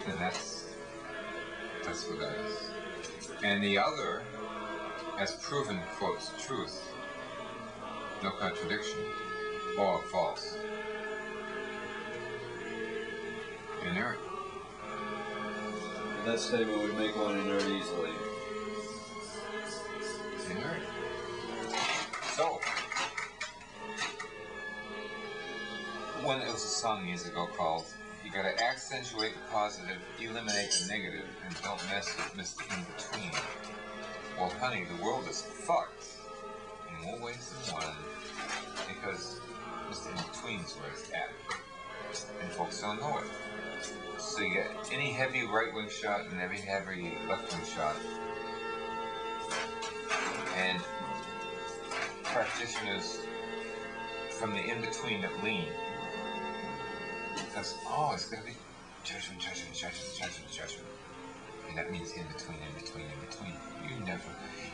And that's what that is. And the other has proven, quotes, truth, no contradiction, or false. Inert. That statement would make one inert easily. Inert. So, when it was a song years ago called, you gotta accentuate the positive, eliminate the negative, and don't mess with Mr. In-Between. Well, honey, the world is fucked in more ways than one, because Mr. In-Between is where it's at. And folks don't know it. So you get any heavy right-wing shot and every heavy left-wing shot. And practitioners from the in-between that lean. Because, oh, it's going to be judgment, judgment, judgment, judgment, judgment. And that means in-between, in-between, in-between.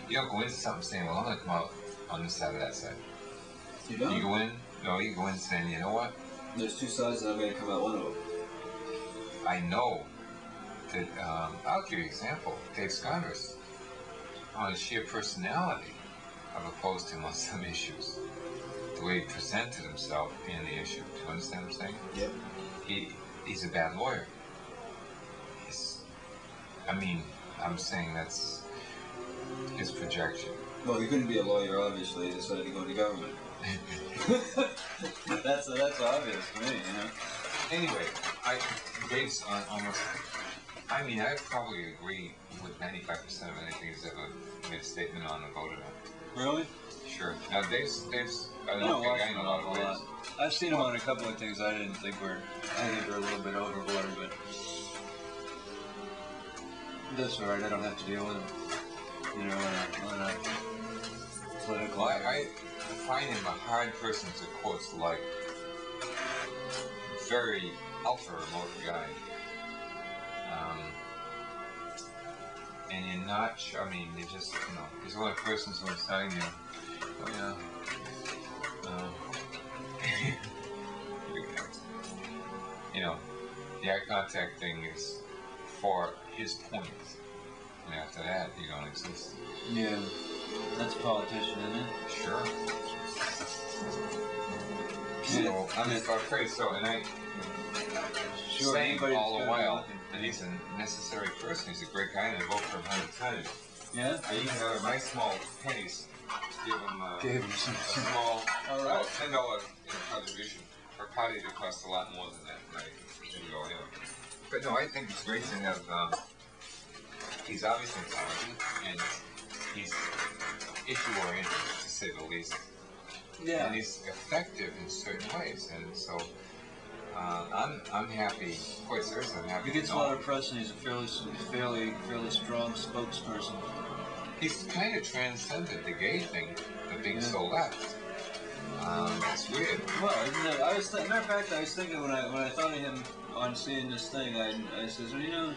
You don't go into something saying, well, I'm going to come out on this side or that side. You don't? You go in, no, you go in saying, you know what? There's two sides and I'm going to come out one of them. I know that, I'll give you an example. Dave Scondrus, on his sheer personality, I've opposed him on some issues. The way he presented himself in the issue. Do you understand what I'm saying? Yep. He's a bad lawyer. I'm saying that's his projection. Well, he couldn't be a lawyer, obviously. He decided to go into government. that's obvious to me, you know. Anyway, Dave's almost. I probably agree with 95% of anything he's ever made a statement on or voted on. Really? Sure. Now Dave's a guy in a lot of ways. I've seen him on a couple of things I think were a little bit overboard, but that's all right. I don't have to deal with him. You know, on a political. Well, I find him a hard person to quote, like very ultra remote guy. And you're not sure, you're just, he's one of the persons who is telling you, oh yeah, the eye contact thing is for his point, and after that, you don't exist. Yeah, that's a politician, isn't it? Sure. So, okay, and I, saying all the while that he's a necessary person, he's a great guy, and I vote for him 100 times. Yeah? I even got my small pennies to give him some small, right. $10 contribution for a party that costs a lot more than that. But no, I think it's a great thing that he's obviously intelligent, and he's issue-oriented, to say the least. Yeah. And he's effective in certain ways, and so I'm happy. Quite seriously, I'm happy. He gets a lot of press, and he's a fairly strong spokesperson. He's kind of transcended the gay thing, the being so left. It's weird. Well, isn't it? Matter of fact, I was thinking when I thought of him on seeing this thing, I said, well,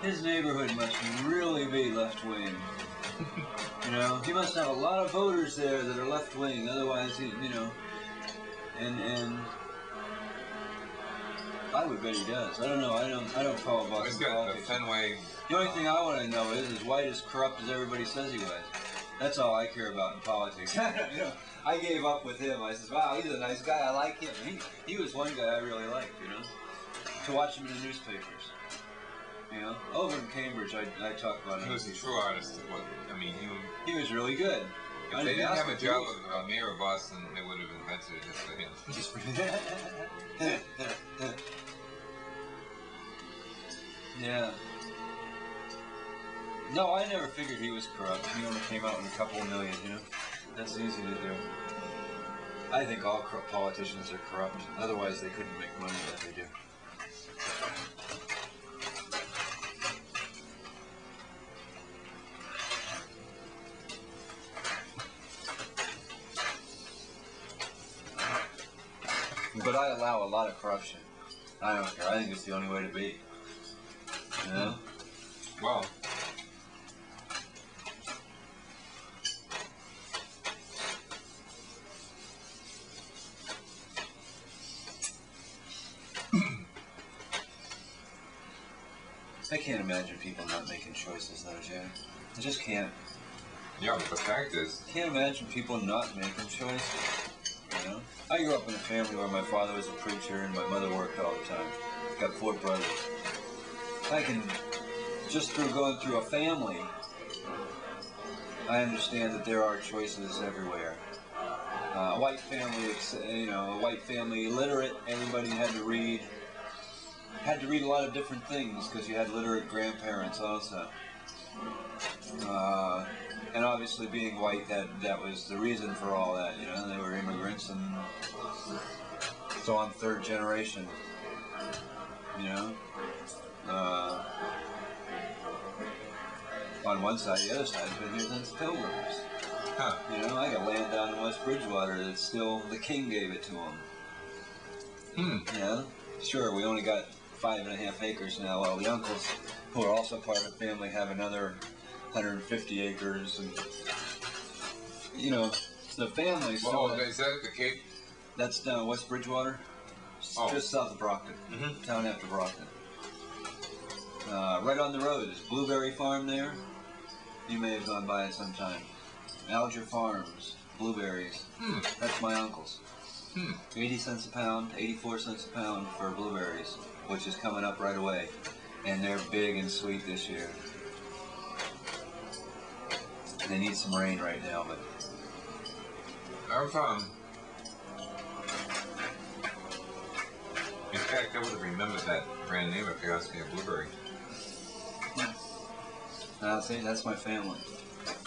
his neighborhood must really be left wing. He must have a lot of voters there that are left wing. Otherwise, and I would bet he does. I don't know. I don't follow Boston politics. The only thing I want to know is White as corrupt as everybody says he was. That's all I care about in politics. I gave up with him. I said, wow, he's a nice guy. I like him. He was one guy I really liked, to watch him in the newspapers. Over in Cambridge, I talked about him. He was a true artist. He was really good. If they didn't have a job of mayor of Boston, they would have invented it just for him. Yeah. No, I never figured he was corrupt. He only came out with a couple of million, That's easy to do. I think all politicians are corrupt. Otherwise, they couldn't make money like they do. But I allow a lot of corruption. I don't care. I think it's the only way to be. Well, I can't imagine people not making choices, though, Jack. I just can't. Yeah, but the fact is... Can't imagine people not making choices, you know? I grew up in a family where my father was a preacher and my mother worked all the time. Got 4 brothers. I can, just through going through a family, I understand that there are choices everywhere. A white family, you know, a white family, illiterate, everybody had to read a lot of different things because you had literate grandparents also. And obviously being white, that was the reason for all that, you know, they were immigrants, and so I'm 3rd generation, you know. On one side, the other side's been here since the Pilgrims. Huh. You know, I got land down in West Bridgewater that's still, the king gave it to him. You know, sure, we only got 5.5 acres now, while the uncles, who are also part of the family, have another 150 acres, and, you know, the family. Well, is that at the Cape? That's down in West Bridgewater, just south of Brockton, town after Brockton. Right on the road, there's Blueberry Farm there. You may have gone by it sometime. Alger Farms, blueberries. That's my uncle's. 80 cents a pound, 84 cents a pound for blueberries, which is coming up right away. And they're big and sweet this year. They need some rain right now, but... In fact, I would have remembered that brand name if you asked me a blueberry. See, that's my family.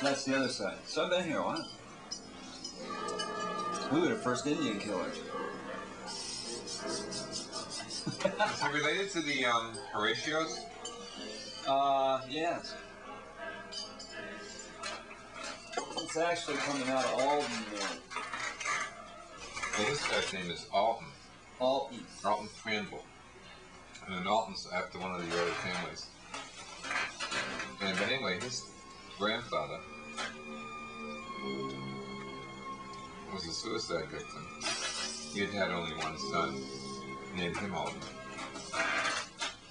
That's the other side. So I've been here a while. We were the first Indian killers. Is it related to the Horatios? Yes. It's actually coming out of Alton there. Well, this guy's name is Alton. Alton. Alton Cranville. And then Alton's after one of the early families. And but anyway, his grandfather was a suicide victim. He had only one son, named him Alton.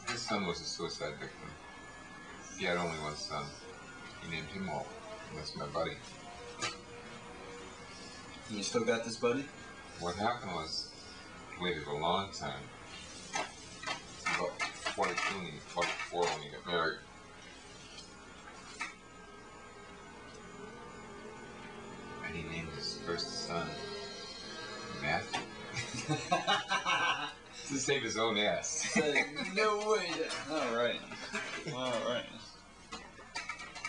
His son was a suicide victim. He had only one son. He named him Alton. That's my buddy. You still got this buddy? What happened was, he waited a long time. About 42 and 44 when he got married. And he named his first son Matthew. To save his own ass. No way. All right. All right.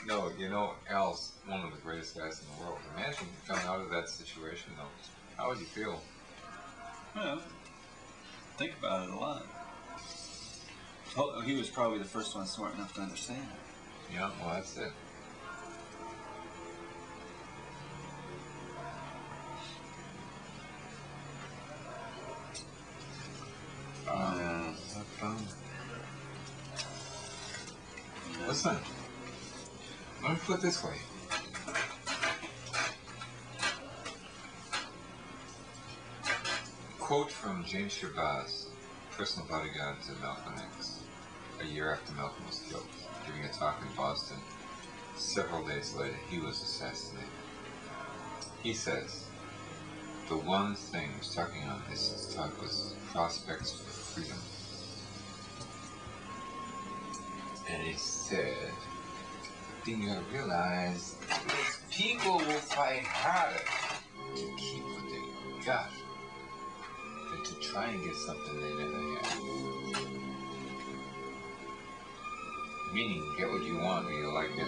No, you know, Al's one of the greatest guys in the world. Imagine coming out of that situation, though. How would you feel? Well, think about it a lot. Oh, he was probably the first one smart enough to understand it. Yeah, well, that's it. Listen, let me put it this way. Quote from James Shabazz, personal bodyguard to Malcolm X, a year after Malcolm was killed, giving a talk in Boston. Several days later, he was assassinated. He says, the one thing he was talking on his talk was prospects for freedom. And he said, the thing you gotta realize is people will fight harder to keep what they got than to try and get something they never had. Meaning, get what you want when you like it.